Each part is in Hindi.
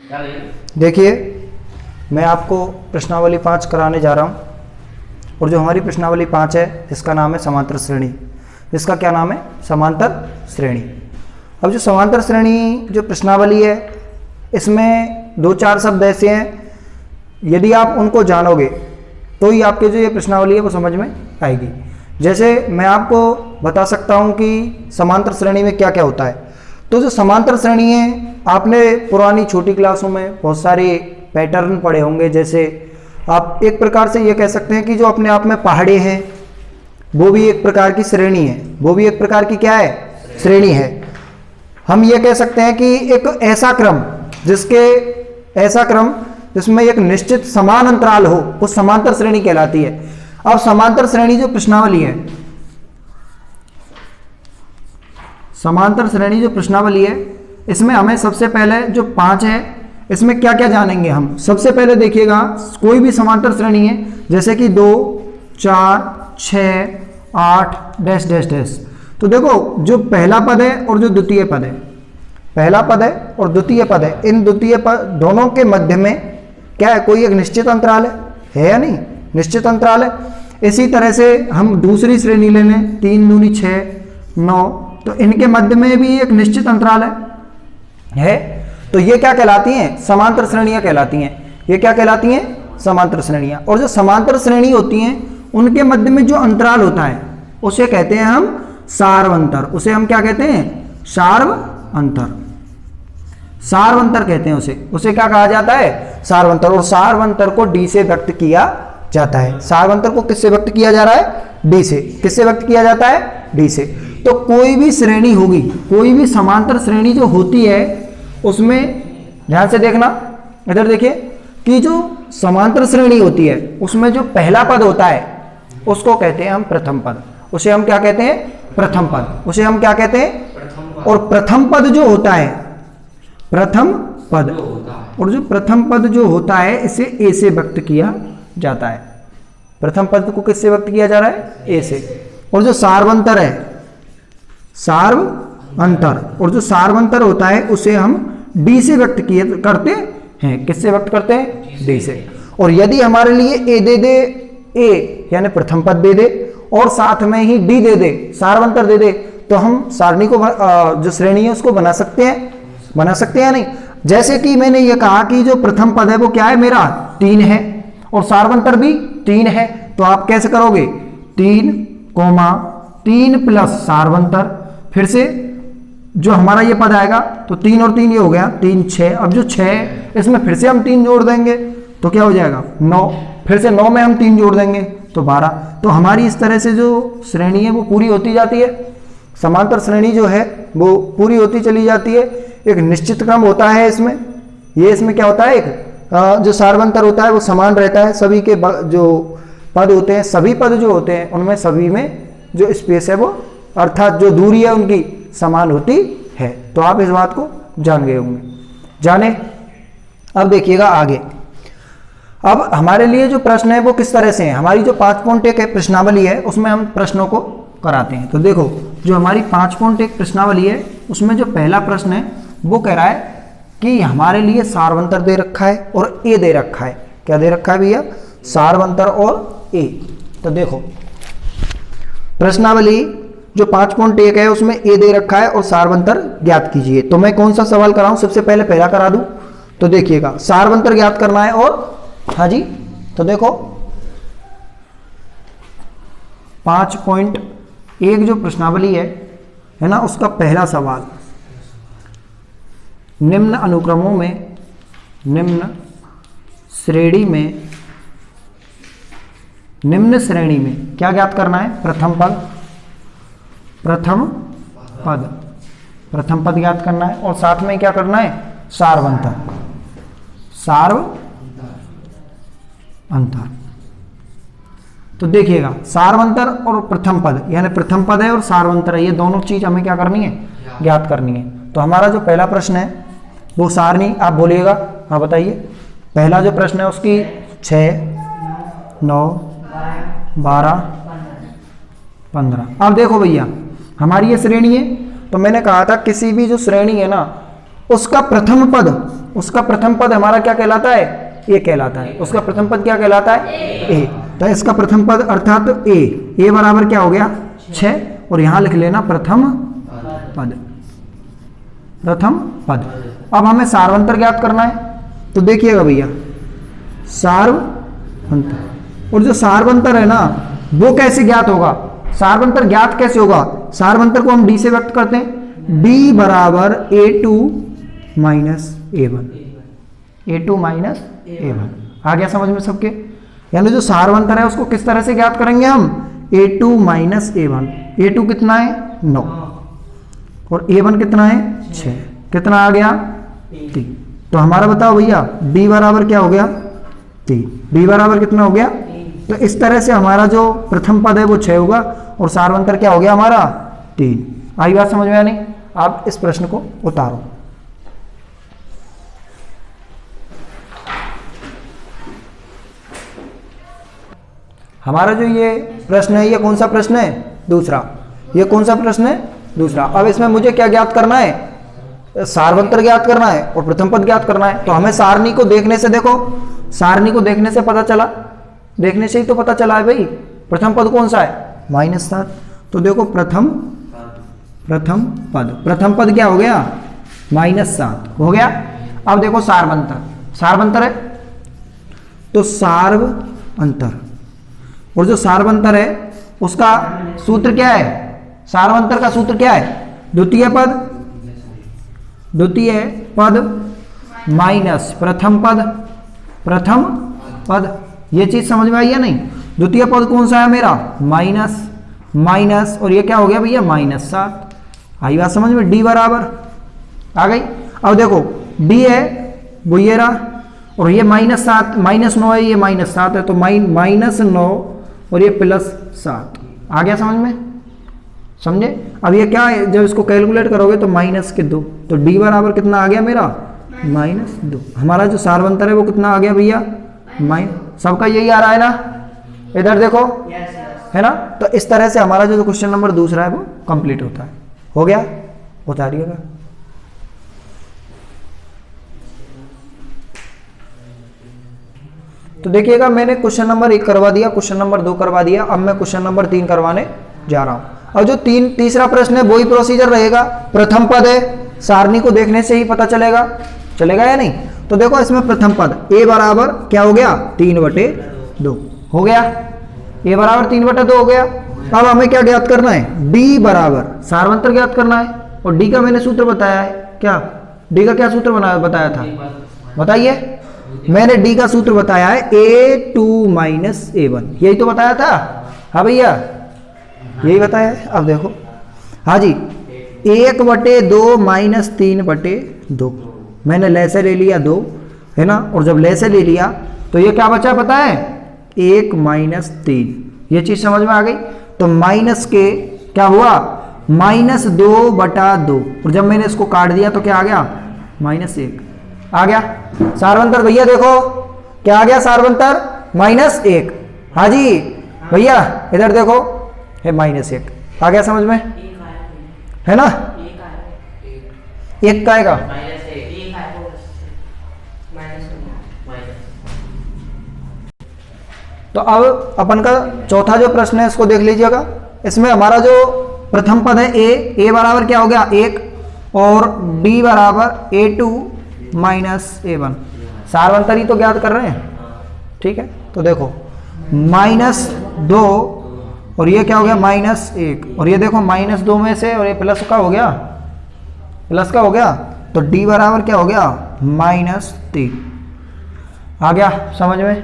देखिए, मैं आपको प्रश्नावली 5 कराने जा रहा हूँ, और जो हमारी प्रश्नावली 5 है इसका नाम है समांतर श्रेणी। इसका क्या नाम है? समांतर श्रेणी। अब जो समांतर श्रेणी जो प्रश्नावली है, इसमें 2-4 शब्द ऐसे हैं, यदि आप उनको जानोगे तो ही आपके जो ये प्रश्नावली है वो समझ में आएगी। जैसे मैं आपको बता सकता हूँ कि समांतर श्रेणी में क्या क्या होता है। तो जो समांतर श्रेणी है, आपने पुरानी छोटी क्लासों में बहुत सारे पैटर्न पढ़े होंगे। जैसे आप एक प्रकार से ये कह सकते हैं कि जो अपने आप में पहाड़े हैं वो भी एक प्रकार की श्रेणी है, वो भी एक प्रकार की क्या है? श्रेणी है। हम ये कह सकते हैं कि एक ऐसा क्रम जिसमें एक निश्चित समान अंतराल हो, वो समांतर श्रेणी कहलाती है। अब समांतर श्रेणी जो प्रश्नावली है, समांतर श्रेणी जो प्रश्नावली है, इसमें हमें सबसे पहले जो 5 है, इसमें क्या क्या जानेंगे हम। सबसे पहले देखिएगा, कोई भी समांतर श्रेणी है जैसे कि 2, 4, 6, 8 डैश डैश डैश, तो देखो जो पहला पद है और जो द्वितीय पद है, पहला पद है और द्वितीय पद है, इन द्वितीय पद दोनों के मध्य में क्या है? कोई एक निश्चित अंतराल है या नहीं? निश्चित अंतराल है। इसी तरह से हम दूसरी श्रेणी ले लें, 3 दूनी 6, 9, तो इनके मध्य में भी एक निश्चित अंतराल है। तो ये क्या कहलाती हैं? समांतर श्रेणियां कहलाती हैं। ये क्या कहलाती हैं? समांतर श्रेणियां। और जो समांतर श्रेणी होती हैं, उनके मध्य में जो अंतराल होता है उसे कहते हैं हम सार्वंतर। उसे हम क्या कहते हैं? सार्वंतर। सार्वंतर कहते हैं उसे क्या कहा जाता है? सार्वंतर। और सार्वंतर को डी से व्यक्त किया जाता है। सार्वंतर को किससे व्यक्त किया जा रहा है? डी से। किससे व्यक्त किया जाता है? डी से। तो कोई भी श्रेणी होगी, कोई भी समांतर श्रेणी जो होती है, उसमें ध्यान से देखना, इधर देखिए कि जो समांतर श्रेणी होती है उसमें जो पहला पद होता है उसको कहते हैं हम प्रथम पद। उसे हम क्या कहते हैं? प्रथम पद। उसे हम क्या कहते हैं? और प्रथम पद जो होता है, प्रथम पद, और जो प्रथम पद जो होता है इसे ए से व्यक्त किया जाता है। प्रथम पद को किससे व्यक्त किया जा रहा है? ए से। और जो सार्वंतर है, सार्वंतर, और जो सार्वंतर होता है उसे हम डी से व्यक्त करते हैं। किससे व्यक्त करते हैं? डी से। और यदि हमारे लिए ए दे दे, ए यानी प्रथम पद दे दे, और साथ में ही डी दे दे, सार्वंतर दे दे, तो हम सारणी को जो श्रेणी है उसको बना सकते हैं या नहीं? जैसे कि मैंने ये कहा कि जो प्रथम पद है वो क्या है मेरा? 3 है, और सार्वंतर भी 3 है। तो आप कैसे करोगे? 3, 3 प्लस सार्वंतर, फिर से जो हमारा ये पद आएगा, तो 3 और 3 ये हो गया 3, 6। अब जो 6 इसमें फिर से हम 3 जोड़ देंगे तो क्या हो जाएगा? 9। फिर से 9 में हम 3 जोड़ देंगे तो 12। तो हमारी इस तरह से जो श्रेणी है वो पूरी होती जाती है। समांतर श्रेणी जो है वो पूरी होती चली जाती है। एक निश्चित क्रम होता है इसमें। ये इसमें क्या होता है? एक जो सार्वंतर होता है वो समान रहता है। सभी के जो पद होते हैं, सभी पद जो होते हैं, उनमें सभी में जो स्पेस है वो, अर्थात जो दूरी है उनकी समान होती है। तो आप इस बात को जान गए होंगे। जाने, अब देखिएगा आगे। अब हमारे लिए जो प्रश्न है वो किस तरह से है? हमारी जो 5.1 प्रश्नावली है उसमें हम प्रश्नों को कराते हैं। तो देखो, जो हमारी 5.1 प्रश्नावली है उसमें जो पहला प्रश्न है वो कह रहा है कि हमारे लिए सार्वंतर दे रखा है और ए दे रखा है। क्या दे रखा है भैया? सार्वंतर और ए। तो देखो, प्रश्नावली जो 5.1 है उसमें ए दे रखा है और सार्वंतर ज्ञात कीजिए। तो मैं कौन सा सवाल कराऊं? सबसे पहले पहला करा दूं। तो देखिएगा, सार्वंतर ज्ञात करना है। और हाँ जी, तो देखो 5.1 जो प्रश्नावली है ना, उसका पहला सवाल, निम्न अनुक्रमों में, निम्न श्रेणी में क्या ज्ञात करना है? प्रथम पद ज्ञात करना है। और साथ में क्या करना है? सार्वंतर। तो देखिएगा, सार्वंतर और प्रथम पद, यानी प्रथम पद है और सार्वंतर है, ये दोनों चीज हमें क्या करनी है? ज्ञात करनी है। तो हमारा जो पहला प्रश्न है वो सारणी, आप बोलिएगा, हाँ बताइए। पहला जो प्रश्न है उसकी 6, 9, 12, 15। अब देखो भैया, हमारी ये श्रेणी है, तो मैंने कहा था किसी भी जो श्रेणी है ना उसका प्रथम पद हमारा क्या कहलाता है? ए कहलाता है। उसका प्रथम पद क्या कहलाता है? ए। तो इसका प्रथम पद अर्थात ए बराबर क्या हो गया? 6। और यहां लिख लेना प्रथम पद। अब हमें सार्वंतर ज्ञात करना है, तो देखिएगा भैया सार्वंतर, और जो सार्वंतर है ना वो कैसे ज्ञात होगा? सार्वंतर ज्ञात कैसे होगा? सार्वंतर को हम डी से व्यक्त करते हैं, डी बराबर A2 माइनस A1। आ गया समझ में सबके? यानी जो सार्वंतर है उसको किस तरह से ज्ञात करेंगे हम? A2 minus A1। A2 कितना है? 9, और A1 कितना है? 6। कितना आ गया? 3। तो हमारा बताओ भैया D बराबर क्या हो गया? 3। D बराबर कितना हो गया? तो इस तरह से हमारा जो प्रथम पद है वो 6 होगा, और सार्वंतर क्या हो गया हमारा? 3। आई बात समझ में? नहीं? आप इस प्रश्न को उतारो। हमारा जो ये प्रश्न है, ये कौन सा प्रश्न है? दूसरा। ये कौन सा प्रश्न है? दूसरा। अब इसमें मुझे क्या ज्ञात करना है? सार्वंतर ज्ञात करना है और प्रथम पद ज्ञात करना है। तो हमें सारणी को देखने से, देखो सारणी को देखने से पता चला, देखने से ही तो पता चला है भाई प्रथम पद कौन सा है? -7। तो देखो प्रथम पद क्या हो गया? -7 हो गया। अब देखो सार्वंतर है, तो सार्वंतर, और जो सार्वंतर है उसका सूत्र क्या है? सार्वंतर का सूत्र क्या है? द्वितीय पद माइनस प्रथम पद। ये चीज समझ में आई या नहीं? द्वितीय पद कौन सा है मेरा? माइनस, और ये क्या हो गया भैया? -7। आई बात समझ में? डी बराबर आ गई। अब देखो डी है वो ये रहा, और ये -7 -9 है, ये -7 है, तो -9 और ये +7। आ गया समझ में? समझे? अब ये क्या है, जब इसको कैलकुलेट करोगे तो -2, तो डी बराबर कितना आ गया मेरा? -2। हमारा जो सार्वंतर है वो कितना आ गया भैया? सबका यही आ रहा है ना? इधर देखो, है ना? तो इस तरह से हमारा जो क्वेश्चन नंबर दूसरा है वो कंप्लीट होता है। हो गया? उतारिएगा। तो देखिएगा मैंने क्वेश्चन नंबर 1 करवा दिया, क्वेश्चन नंबर 2 करवा दिया, अब मैं क्वेश्चन नंबर 3 करवाने जा रहा हूं। और जो तीसरा प्रश्न है वही प्रोसीजर रहेगा। प्रथम पद है, सारणी को देखने से ही पता चलेगा या नहीं? तो देखो इसमें प्रथम पद a बराबर क्या हो गया? 3/2 हो गया। a बराबर 3/2 हो गया। अब हमें क्या ज्ञात करना है? d बराबर सार्वंतर ज्ञात करना है, और d का मैंने सूत्र बताया है। क्या d का क्या सूत्र बताया था? बताइए। मैंने d का सूत्र बताया है A2 माइनस A1, यही तो बताया था। हाँ भैया यही बताया है। अब देखो, हाँ जी, 1/2 माइनस 3/2, मैंने लैसे ले लिया 2, है ना? और जब लैसे ले लिया तो ये क्या बचा पता है? 1 माइनस 3। ये चीज समझ में आ गई? तो माइनस के क्या हुआ? -2/2, और जब मैंने इसको काट दिया तो क्या आ गया? -1 आ गया। सार्वंतर भैया देखो क्या आ गया? सार्वंतर -1। हाँ जी भैया इधर देखो है -1 आ गया समझ में? है ना? 1 का आएगा। तो अब अपन का चौथा जो प्रश्न है इसको देख लीजिएगा। इसमें हमारा जो प्रथम पद है a बराबर क्या हो गया? 1, और d बराबर A2 माइनस A1। सार्वंतर ही तो ज्ञात कर रहे हैं, ठीक है? तो देखो -2 और ये क्या हो गया? -1, और ये देखो -2 में से, और ये प्लस का हो गया, तो d बराबर क्या हो गया? -3 आ गया समझ में?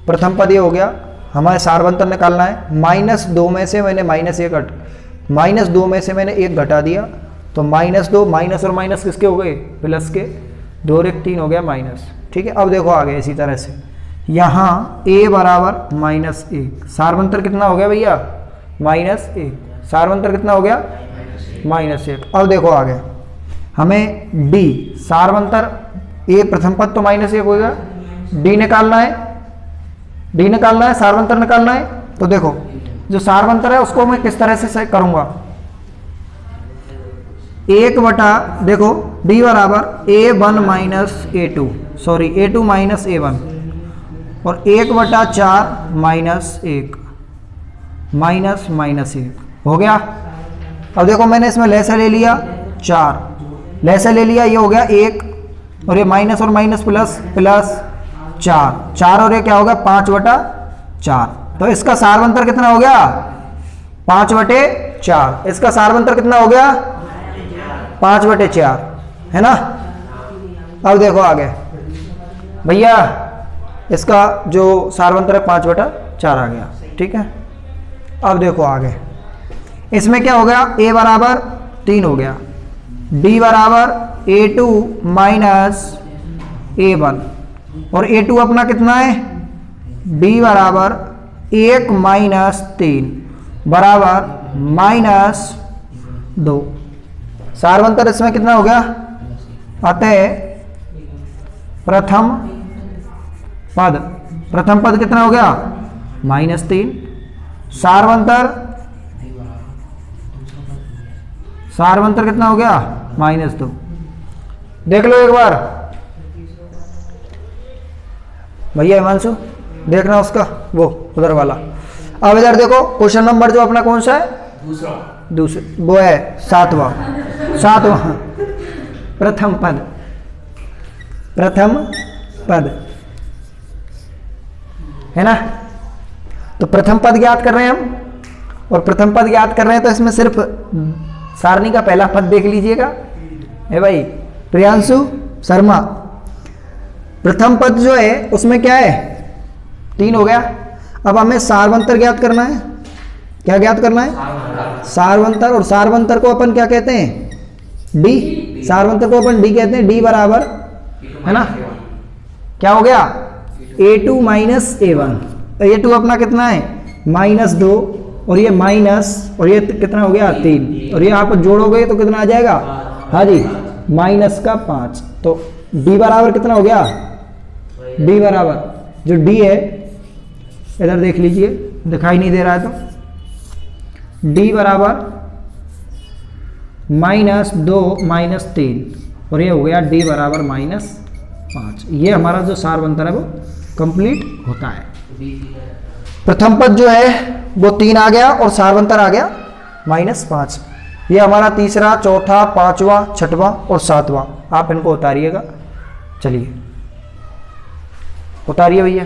प्रथम पद ये हो गया। हमारे सार्वंतर निकालना है। -2 में से मैंने -2 में से मैंने 1 घटा दिया, तो -2 माइनस और माइनस किसके हो गए? प्लस के। 2 और 1 3 हो गया माइनस, ठीक है? अब देखो आगे इसी तरह से यहाँ a बराबर -1, सार्वंतर कितना हो गया भैया? -1। सार्वंतर कितना हो गया? -1। अब देखो आगे हमें d सार्वंतर, a प्रथम पद तो -1 हो गया, d निकालना है, सार्वंतर निकालना है। तो देखो जो सार्वंतर है उसको मैं किस तरह से करूंगा? 1 बटा देखो d बराबर a1 minus a2, sorry a2 minus a1, और 1 बटा 4 माइनस 1 माइनस माइनस 1 हो गया। अब देखो मैंने इसमें लहसा ले लिया 4, लहसा ले लिया, ये हो गया 1, और ये माइनस और माइनस प्लस प्लस 4 और ये क्या होगा 5 बटा 4। तो इसका सारवंतर कितना हो गया 5 बटे 4, इसका सारवंतर कितना हो गया 5 बटे 4, है ना। अब देखो आगे भैया, इसका जो सारवंतर है 5 बटा 4 आ गया, ठीक है। अब देखो आगे इसमें क्या हो गया, a बराबर 3 हो गया, d बराबर a2 माइनस a1, और a2 अपना कितना है, d बराबर 1 माइनस 3 बराबर माइनस 2। सारवंतर इसमें कितना हो गया, अतः प्रथम पद कितना हो गया -3, सारवंतर कितना हो गया -2। देख लो एक बार भैया हिमांशु, देखना उसका वो उधर वाला। अब इधर देखो क्वेश्चन नंबर जो अपना कौन सा है, दूसरा वो है सातवां प्रथम पद है ना। तो प्रथम पद ज्ञात कर रहे हैं हम, और प्रथम पद ज्ञात कर रहे हैं तो इसमें सिर्फ सारणी का पहला पद देख लीजिएगा, है भाई प्रियांशु शर्मा। प्रथम पद जो है उसमें क्या है 3 हो गया। अब हमें सारवंतर ज्ञात करना है, क्या ज्ञात करना है सारवंतर, और सारवंतर को अपन क्या कहते हैं d, सारवंतर को अपन d कहते हैं, d बराबर है ना क्या हो गया a2 माइनस a1, a2 अपना कितना है -2, और ये माइनस, और ये कितना हो गया 3, और ये आप जोड़ोगे तो कितना आ जाएगा, हाँ जी -5। तो d बराबर कितना हो गया, d बराबर जो d है इधर देख लीजिए, दिखाई नहीं दे रहा है तो d बराबर -2 -3, और ये हो गया d बराबर -5। ये हमारा जो सारवंतर है वो कंप्लीट होता है। प्रथम पद जो है वो 3 आ गया और सारवंतर आ गया -5। ये हमारा तीसरा, चौथा, पांचवा, छठवां और सातवां। आप इनको उतारिएगा, चलिए उतारिए भैया।